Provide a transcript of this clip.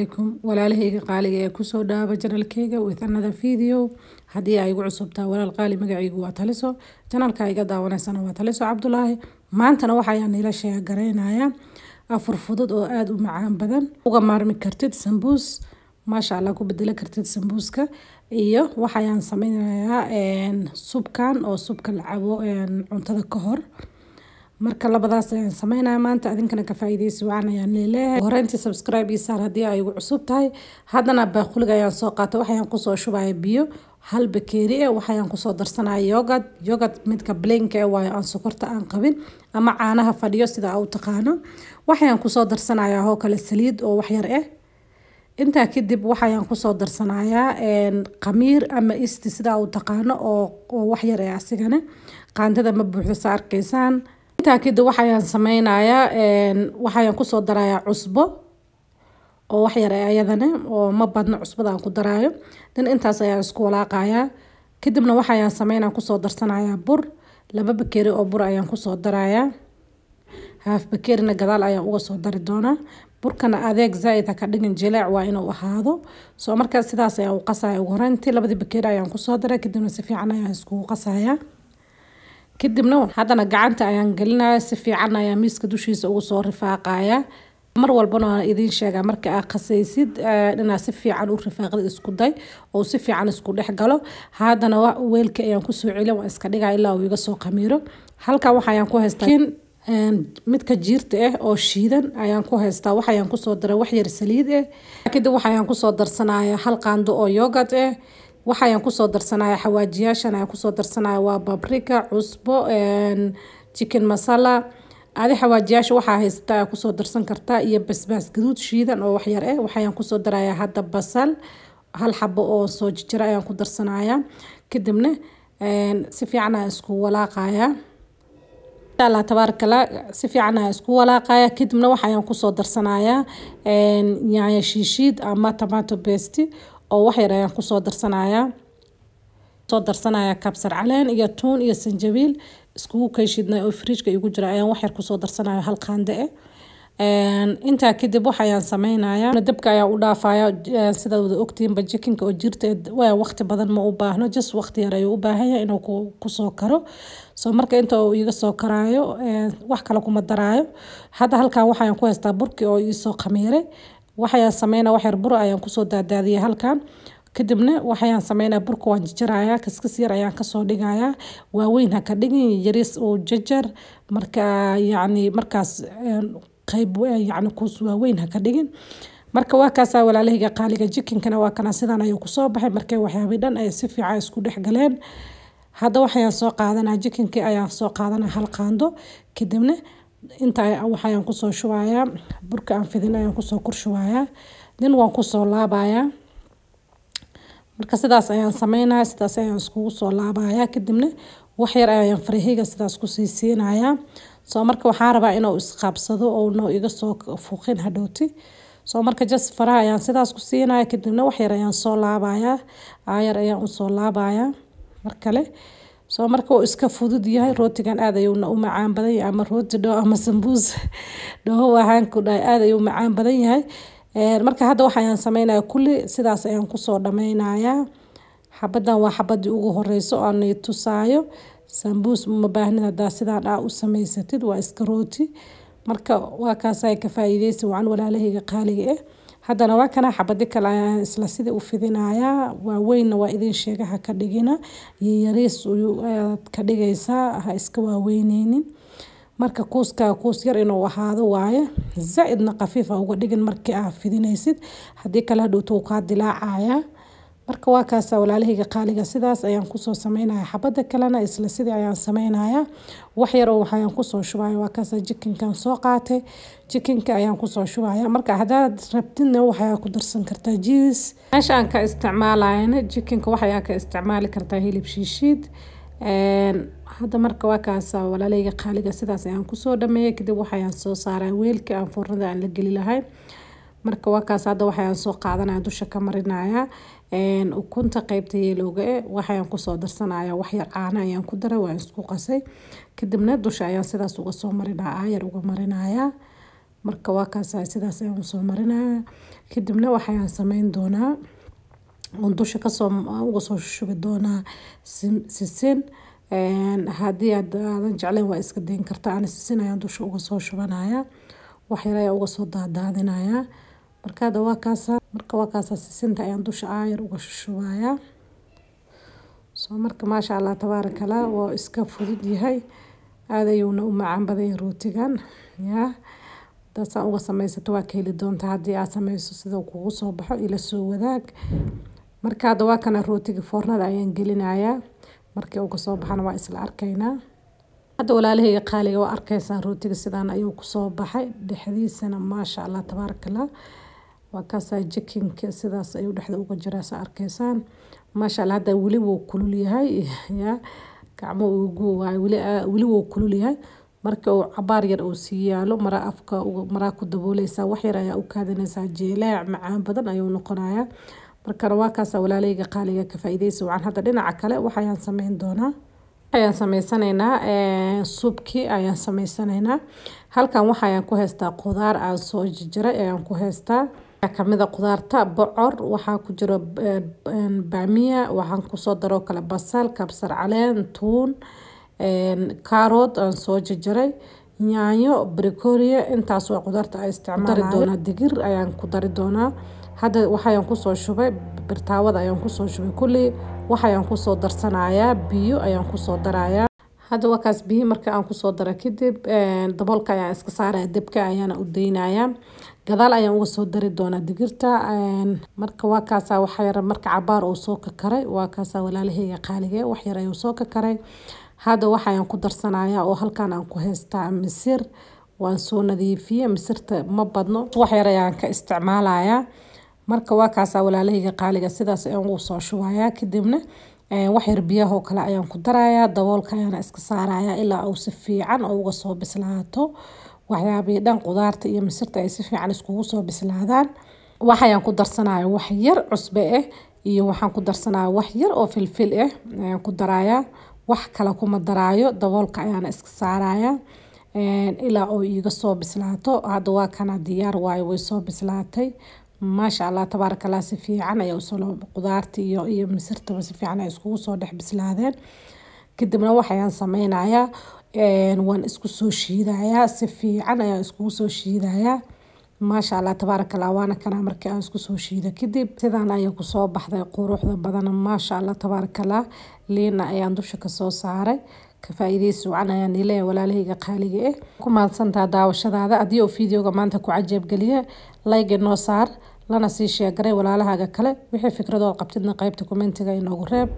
عليكم walaalahayga qaaliga ee ku soo dhaaba channelkayga with another video hadii ay igu cusubtaa walaal qaali magacaygu waa Taliso channelka iga daawanaysana waa Taliso Cabdullaahi maantana waxaan ila sheegaraynaya afur fudud oo aad u macaan badan uga maarmi kartid sambuus maasha Allah ku bedeli kartid sambuuska iyo waxaan sameynayaa subkan oo subka la cabo cuntada ka hor marka labadaas ayaan sameynaa maanta adinkana ka faa'iideysi waxaan ayaan leeyahay horeyntii subscribe iyo saar hadii ay ugu cusub tahay hadana baaquliga ayaan soo qaato waxaan ku soo shubay biyo hal bakeeri waxaan ku soo darsanaa yogurt midka blank waa aan sokorta aan qabin ama caanaha fadhiyo sida aad taqaano waxaan ku soo darsanayaa oo kale saliid oo wax yar inta kadib waxaan ku soo darsanayaa qamiir ama isti sida aad taqaano oo wax yar asigana qaandada ma buuxdo saarkeysaan inta kadib waxaan sameynayaa waxaan ku soo darayaa cusbo oo wax yar ayadana oo ma badna cusbada aan ku daraayo dan intaas ayaan isku walaaqayaa kadibna waxaan sameynaa ku soo darsanayaa bur laba bakeeri oo bur ayaan ku soo darayaa half bakeerina gadaal ayaan uga soo dari doonaa burkana adeeg zaid ka dhigin jileec waa inuu ahaado soo markaa sidaas ayaan u qasayaa ugu horeyntii labadii bakeeri ayaan ku soo daray kadibna si fiican ayaan isku qasayaa kadibna hadana gacanta ayaan gelinayaa si fiican ayaan miiska dushiisa ugu soo rifaaqayaa mar walbana idin sheega marka aad qasaysid inaad si fiican u rifaaqid isku day oo si fiican isku dhex galo hadana weelka ayaan ku soo celin waa iska dhigaa ilaa uu iga soo qamiiro halka waxaan ku haystaa midka jiirta oo shiidan ayaan ku haystaa waxaan ku soo daray wax yar saliid kadib waxaan ku soo darsanayaa hal qaando oo yogurt waxaan ku soo darsanayaa xawaajiyaashan ayaan ku soo darsanayaa waa paprika cusbo chicken masala adi xawaajiyaasha waxa haystaa ku soo darsan kartaa iyo basbaas gaduud shiidan oo wax yar waxaan ku soo darayaa hadda basal hal xabo oo soo jira ayaan ku darsanayaa kadibna si fiican aan isku walaaqayaa Allah tabaarkala si fiican aan isku walaaqayaa kadibna waxaan ku soo darsanayaa yaanyo shiishid ama tomato paste oo wax yar ayaan ku soo darsanayaa kabsar caleen iyo tuun iyo sanjabiil isku kayshiidna oo fridge-ka igu jira ayaan wax yar ku soo darsanayaa hal qaande inta kadib waxaan sameynayaa dabka ayaan u dhaafayaa sida wada ogtiin chickenka oo jirta waa waqti badan ma u baahno just waqti yar ayuu u baahan yahay inuu ku soo karo soo marka inta uu iga soo karaayo wax kale kuma daraayo hadda halkan waxaan ku haystaa burki oo ii soo qamiiray waxaan sameynaa wax yar bur ayaan ku soo daadaadiyay halkan kadibna waxaan sameynaa burka waan jajarayaa kaskis yar ayaan ka soo dhigayaa waaweyn ha ka dhigin yaris oo jajar marka yani markaas qayb yani kuus waaweyn ha ka dhigin marka waa kaas walaalahayga qaaliga chickenkana waa kana sidan ayuu ku soo baxay markay waxyaabo dhan ay si fiican isku dhex galeen hadda waxaan soo qaadanaa chickenkii ayaan soo qaadanaa hal qaando kadibna inta waxaan ku soo shubayaa burka aan fidin ayaan ku soo kurshubayaa din waan ku soo laabayaa marka sidaas ayaan sameynaa sidaas ayaan isku soo laabayaa kadibna wax yar ayaan farahayga sidaas ku siinayaa soo marka waxaan rabaa inuu isqaabsado oo noo iga soo fuuqin hadhooti soo marka just faraha ayaan sidaas ku siinayaa kadibna wax yar ayaan soo laabayaa ayar ayaan u soo laabayaa markale soo marka uu iska fudud yahay rootigan aad ayuu u macaan badan yahay ama rooti dhoo ama sambuus dhoo waxaan ku dhahay aad ayuu macaan badan yahay marka hadda waxaan sameynayaa kulli sidaas ayaan ku soo dhameynayaa xabadan waa xabadii ugu horeyso oo aan tusaayo sambuus ma baahnida sidaan u sameysatid waa iska rooti marka waa kaas ay ka faa'iideysi waan walaalahayga qaaliga haddana waa kana xabadi kale ayaan isla sida u fidinayaa waa weyn waa idin sheegaha ka dhigina yaris ka dhigaysaa ha iska waaweyneynin marka kuus yar inuu ahaado waaye zaidna qafiifa uga dhigin markii aad fidinaysid hadii kala dhowto ka dilaacaya marka waa kaas walaalahayga qaaliga sidaas ayaan ku soo sameynayaa xabada kalena isla sidii ayaan sameynayaa wax yar oo waxaan ku soo shubayaa waa kaas chickenkan soo qaatay chickenka ayaan ku soo shubayaa marka hadaad rabtidna waxaa ku darsan kartaa cheese meesha aan ka isticmaalayna chickenka waxaa ka isticmaali kartaa hilib shiishid hadda marka waa kaas walaalahayga qaaliga sidaas ayaan ku soo dhameeyay kadib waxaan soo saaray weelka aan foornada aan la gali lahay marka waa kaas hadda waxaan soo qaadanaa dusha ka marinayaa ukunta qaybta yeelowga waxaan ku soo darsanayaa wax yar caano ayaan ku daray waan isku qasay kadibna dusha ayaan sidaas uga soo marinayaa ayar uga marinayaa marka waa kaas sidaas ayaan soo marinaya kadibna waxaan sameyn doonaa on dusha kasoo uga soo shubi doonaa sisin haddii aadan jeclayn waa iska dayn kartaa ana sisin ayaan dusha uga soo shubanaya wax yar ayaan uga soo daadaadinaya marka waa kaas sisinta ayaan dusha aayar uga shubaya soo marka maasha Allah tabarakallah waa iska fudud yahay aad ayuuna u macaan badan rootigan yaa taas uga samaysato waa ka heli doontaa haddii aad samayso sida uu kugu soo baxo ila soo wadaag marka waa kana rootiga foornada ayaan gelinayaa markii uu ka soo baxana waa isla arkaynaa hadda walaalahayga qaaliga waa arkaysaa rootiga sidaan ayuu ku soo baxay dhexdiisana maasha Allah tabarakallah waa kaasa jikinka sidaas ayuu dhexda uga jiraa sa arkaysaan maasha Allah hadda wali wuu kulul yahay yaa gacmo ugu waa wali wuu kulul yahay marka uu cabaar yar uu sii yaalo mara ku daboolaysa wax yar ayaa u kaadinaysaa jeelaac macaan badan ayuu noqonayaa marka waa kaas walaalahayga qaaliga ka faa'iideyso waxaan hadda dhinaca kale waxaan sameyn doonaa ayaan sameysanaynaa subki ayaan sameysanaynaa halkan waxaan ku haystaa qudaar aan soo jarjaray ayaan ku haystaa kamida qudaarta bocor waxaa ku jira baamiya waxaan ku soo daro kala basal kabsar caleen tuun kaarot aan soo jarjaray yaanyo brokoli intaas waa qudaarta ay isticmaali doonaa digir ayaan ku dari doonaa hadda waxaan ku soo shubay birtaawada ayaan ku soo shubay kulli waxaan ku soo darsanayaa biyo ayaan ku soo darayaa hadda waa kaas biyo marka aan ku soo daro kadib daboolka ayaan iska saaraya dabka ayaan u deynayaa gadaal ayaan uga soo dari doonaa digirta marka waa kaas waxa yar marka cabaar uu soo ka karay waa kaas walaalahayga qaaliga wax yar ayuu soo ka karay hadda waxaan ku darsanayaa oo halkaan aan ku haystaa misir waan soo nadiifiyay misirta ma badno wax yar ayaan ka isticmaalayaa marka waa kaas walaalahayga qaaliga sidaas ayaan ugu soo shubayaa kadibna wax yar biyaha kale ayaan ku darayaa daboolka ayaan iska saarayaa ilaa uu si fiican uga soo bislaato waxyaabii dhan qudaarta iyo misirta ay si fiican iskugu soo bislaadaan waxaan ku darsanayaa wax yar cusbe ah iyo waxaan ku darsanayaa wax yar oo filfil ah ayaan ku darayaa wax kale kuma daraayo daboolka ayaan iska saarayaa ilaa uu iga soo bislaato hadda waa kana diyaar waayo way soo bislaatay maasha Allah tabarakallah si fiican ayaa u soo qudaarta iyo misirta si fiican ay iskugu soo dhex bislaadeen kadibna waxaan sameynayaa waan isku soo shiidayaa si fiican ayaan iskugu soo shiidayaa maasha Allah tabarakallah waana kana markii aan isku soo shiido kadib sidaan ayay ku soo baxday quruxda badan maasha Allah tabarakallah liina ayaan dusha ka soo saaray ka faa'iideyso ayaan ilaahay walaalahayga qaaliga ah ku maadsantaa daawashadaada adiyo fiidiyoga maanta ku cajeeb galiya like noo saar lana sii sheegaray walaalahaaga kale wixii fikradood qabtidna qaybta commentiga inoogu reeb